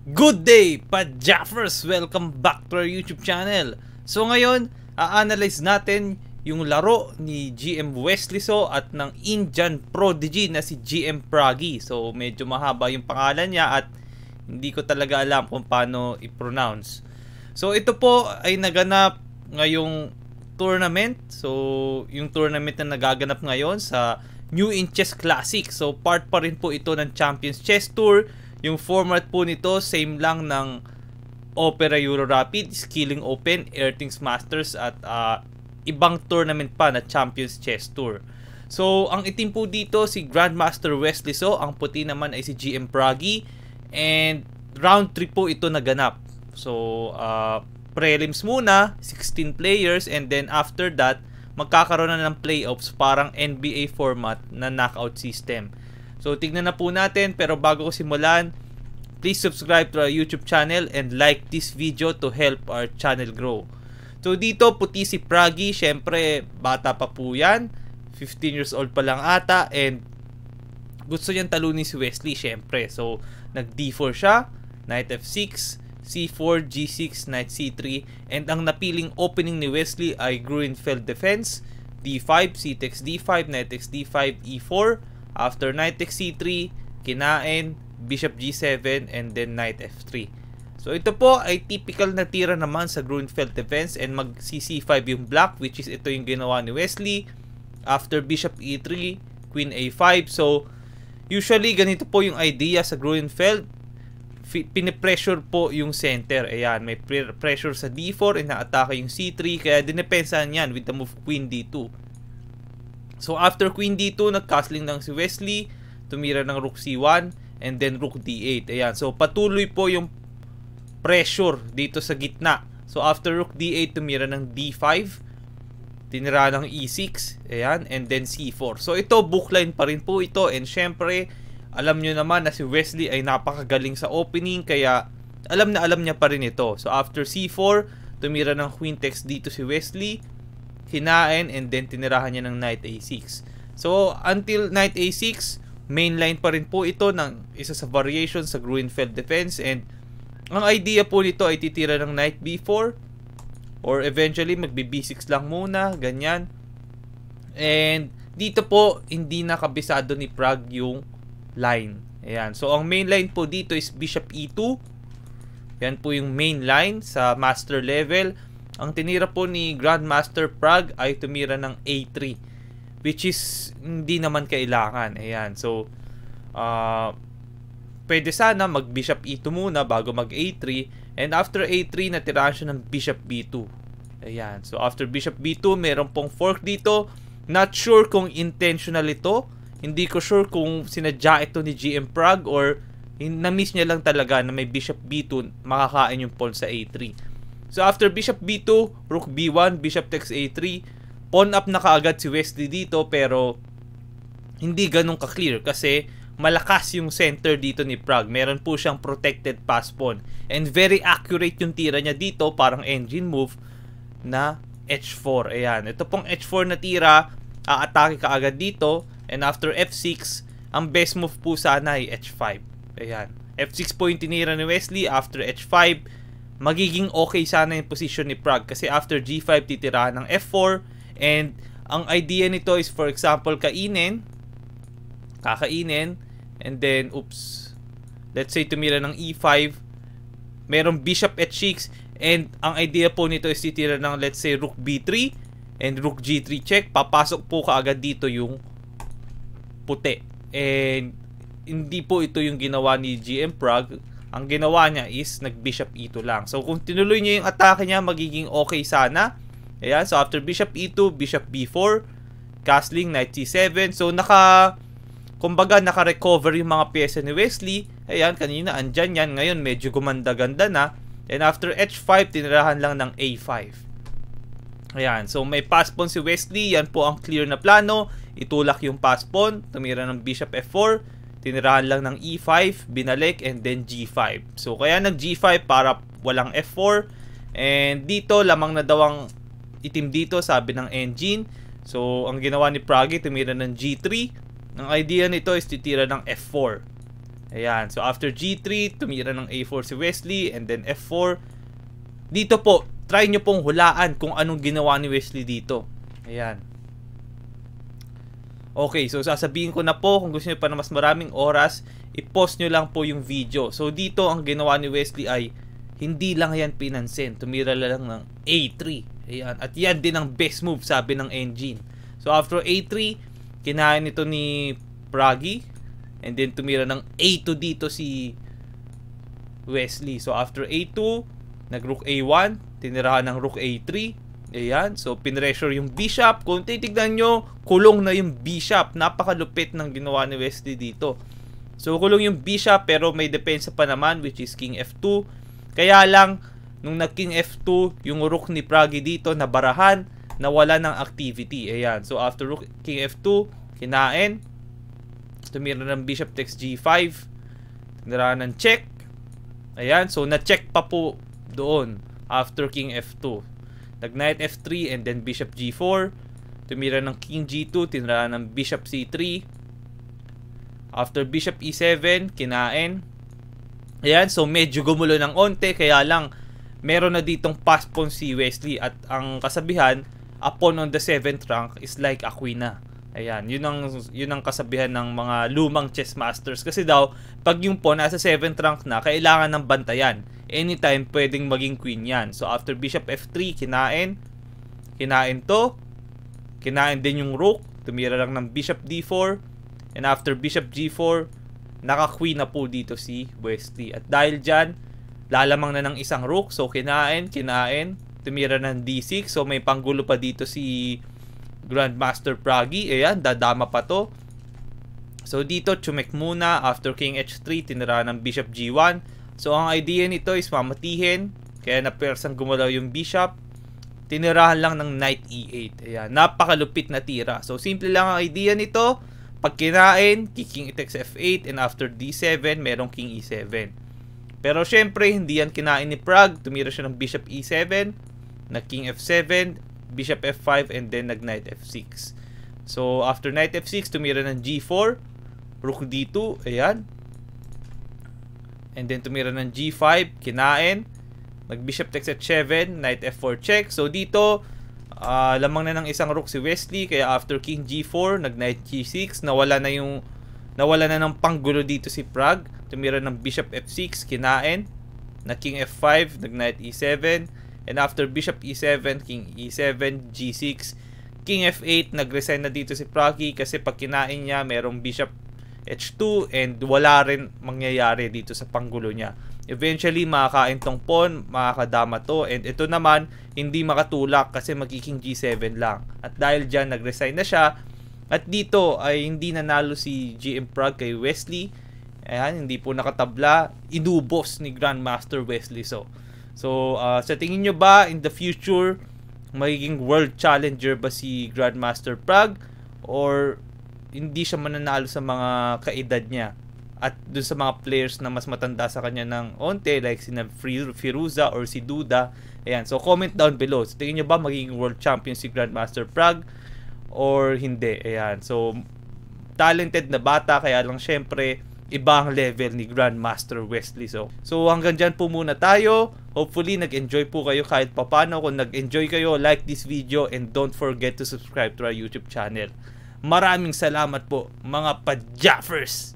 Good day, Padjaffers! Welcome back to our YouTube channel. So ngayon, a-analyze natin yung laro ni GM Wesley So at ng Indian Prodigy na si GM Pragi. So medyo mahaba yung pangalan niya at hindi ko talaga alam kung paano i-pronounce. So ito po ay naganap ngayong tournament. So yung tournament na nagaganap ngayon sa New in Chess Classic. So part pa rin po ito ng Champions Chess Tour. Yung format po nito same lang ng Opera Euro Rapid, Skilling Open, Earthings Masters at ibang tournament pa na Champions Chess Tour. So ang itim po dito si Grandmaster Wesley So, ang puti naman ay si GM Pragi, and round 3 po ito naganap. So prelims muna, 16 players, and then after that magkakaroon na ng playoffs, parang NBA format na knockout system. So tignan na po natin, pero bago ko simulan, please subscribe to our YouTube channel and like this video to help our channel grow. So dito puti si Pragi, syempre bata pa po yan, 15 years old pa lang ata, and gusto niyang talunin si Wesley syempre. So nag D4 siya, Knight F6, C4, G6, Knight C3, and ang napiling opening ni Wesley ay Gruenfeld Defense, D5, C takes D5, Knight takes D5, E4. After Knight takes C3, kinain, Bishop G7, and then Knight F3. So ito po ay typical na tira naman sa Gruenfeld Defense, and mag C5 yung black, which is ito yung ginawa ni Wesley. After Bishop E3, Queen A5. So usually ganito po yung idea sa Gruenfeld. Pinipressure po yung center. Ayan, may pressure sa D4, and na-atake yung C3, kaya dinepensahan yan with the move Queen D2. So after Queen D2, nag-castling lang si Wesley, tumira ng Rook C1, and then Rook D8. Ayan, so patuloy po yung pressure dito sa gitna. So after Rook D8, tumira ng D5, tinira ng E6, ayan, and then C4. So ito, bookline pa rin po ito, and syempre, alam nyo naman na si Wesley ay napakagaling sa opening, kaya alam na alam niya pa rin ito. So after C4, tumira ng Queen takes dito si Wesley, kinain, and then tinirahan niya ng Knight A6. So until Knight A6, mainline pa rin po ito ng isa sa variation sa Gruenfeld Defense, and ang idea po nito ay titira ng Knight B4 or eventually magbi B6 lang muna, ganyan. And dito po hindi nakabisado ni Prag yung line. Ayan. So ang main line po dito is Bishop E2. Yan po yung main line sa master level. Ang tinira po ni Grandmaster Prag ay tumira ng A3, which is hindi naman kailangan. Ayan. So pwede sana mag Bishop E2 muna bago mag A3, and after A3 natirahan siya ng Bishop B2. Ayan. So after Bishop B2, meron pong fork dito. Not sure kung intentional ito. Hindi ko sure kung sinadya ito ni GM Prag or na-miss niya lang talaga na may Bishop B2 makakain yung pawn sa A3. So after Bishop B2, Rook B1, Bishop takes A3, pawn up na kaagad si Wesley dito, pero hindi ganun ka-clear kasi malakas yung center dito ni Prag. Meron po siyang protected pass pawn, and very accurate yung tira niya dito, parang engine move na H4. Ayan, ito pong H4 na tira, aatake kaagad dito, and after F6, ang best move po sana ay H5. Ayan, F6 po yung tinira ni Wesley. After H5, magiging okay sana yung position ni Prag kasi after G5 titirahan ng F4, and ang idea nito is for example kakainin, and then let's say tumira ng E5, merong Bishop H6, and ang idea po nito is titira ng let's say Rook B3 and Rook G3 check. Papasok po kaagad dito yung puti, and hindi po ito yung ginawa ni GM Prag. Ang ginawa niya is nag-Bishop E2 lang. So kung tinuloy niya yung atake niya, magiging okay sana. Ayan, so after Bishop E2, Bishop B4, castling, Knight C7. So kumbaga naka-recover yung mga pyesa ni Wesley. Ayan, kanina andyan yan. Ngayon medyo gumanda-ganda na. And after H5, tinirahan lang ng A5. Ayan, so may pass pawn si Wesley. Yan po ang clear na plano. Itulak yung pass pawn, tumira ng Bishop F4, tinirahan lang ng E5, binalik, and then G5. So kaya nag G5 para walang F4, and dito lamang na daw ang itim dito, sabi ng engine. So ang ginawa ni Pragi, tumira ng G3. Ang idea nito is titira ng F4. Ayan. So after G3, tumira ng A4 si Wesley and then F4. Dito po, try nyo pong hulaan kung anong ginawa ni Wesley dito. Ayan. Okay, so sasabihin ko na po, kung gusto nyo pa na mas maraming oras, i-pause nyo lang po yung video. So dito, ang ginawa ni Wesley ay hindi lang yan pinansin. Tumira lang ng A3. Ayan. At yan din ang best move, sabi ng engine. So after A3, kinain ito ni Pragi. And then tumira ng A2 dito si Wesley. So after A2, nag-rook A1, tinirahan ng rook A3. Ayan, so pinressure yung bishop. Kung titignan nyo, kulong na yung bishop. Napakalupit ng ginawa ni Wesley dito. So kulong yung bishop pero may depensa pa naman, which is king F2. Kaya lang, nung nag-king F2, yung rook ni Pragi dito nabarahan, nawala ng activity. Ayan, so after rook king F2, kinain. Tumira ng bishop takes G5. Tinirahan ng check. Ayan, so na-check pa po doon after king F2. Nag-knight F3 and then bishop G4. Tumira ng king G2, tinira ng bishop C3. After bishop E7, kinain. Ayan, so medyo gumulo ng onte, kaya lang meron na ditong pass pawn si Wesley at ang kasabihan, a pawn on the 7th rank is like a queen na. Ayan, yun ang kasabihan ng mga lumang chess masters. Kasi daw, pag yung pawn nasa 7th rank na, kailangan ng bantayan. Anytime, pwedeng maging queen yan. So, after bishop F3, kinain. Kinain to. Kinain din yung rook. Tumira lang ng bishop D4. And after bishop G4, naka-queen na po dito si Wesley. At dahil dyan, lalamang na ng isang rook. So, kinain. Tumira ng D6. So, may panggulo pa dito si Grandmaster Pragi. Ayan, dadama pa to. So dito, chumek muna. After king H3, tinira ng bishop G1. So ang idea nito is mamatihin. Kaya napersang gumalaw yung bishop. Tinirahan lang ng knight E8. Ayan, napakalupit na tira. So simple lang ang idea nito. Pag kinain, king takes F8. And after D7, merong king E7. Pero syempre, hindi yan kinain ni Prag. Tumira siya ng bishop E7. Na king F7. Bishop F5 and then nag-knight F6. So, after knight F6, tumira ng G4. Rook D2. Ayan. And then tumira ng G5. Kinain. Nag-bishop takes H7. Knight F4 check. So, dito, lamang na ng isang rook si Wesley. Kaya after king G4, nag-knight G6. Nawala na ng panggulo dito si Prag. Tumira ng bishop F6. Kinain. Na king F5. Nag-knight E7. And after bishop E7, king E7, G6, king F8, nag-resign na dito si Pragi kasi pag kinain niya, merong bishop H2 and wala rin mangyayari dito sa panggulo niya. Eventually, makakain tong pawn, makakadama to, and ito naman, hindi makatulak kasi magiging G7 lang. At dahil dyan, nag-resign na siya. At dito ay hindi nanalo si GM Prag kay Wesley. Ayan, hindi po nakatabla. Inubos ni Grandmaster Wesley. So, sa tingin nyo ba, in the future, magiging world challenger ba si Grandmaster Prag? Or hindi siya mananalo sa mga kaedad niya? At dun sa mga players na mas matanda sa kanya ng onte, like si Firuza or si Duda. Ayan, so comment down below. Sa tingin nyo ba, magiging world champion si Grandmaster Prag? Or hindi? Ayan, so, talented na bata, kaya lang syempre, ibang level ni Grandmaster Wesley. So hanggang dyan po muna tayo. Hopefully, nag-enjoy po kayo kahit papano. Kung nag-enjoy kayo, like this video and don't forget to subscribe to our YouTube channel. Maraming salamat po, mga pa-Jaffers!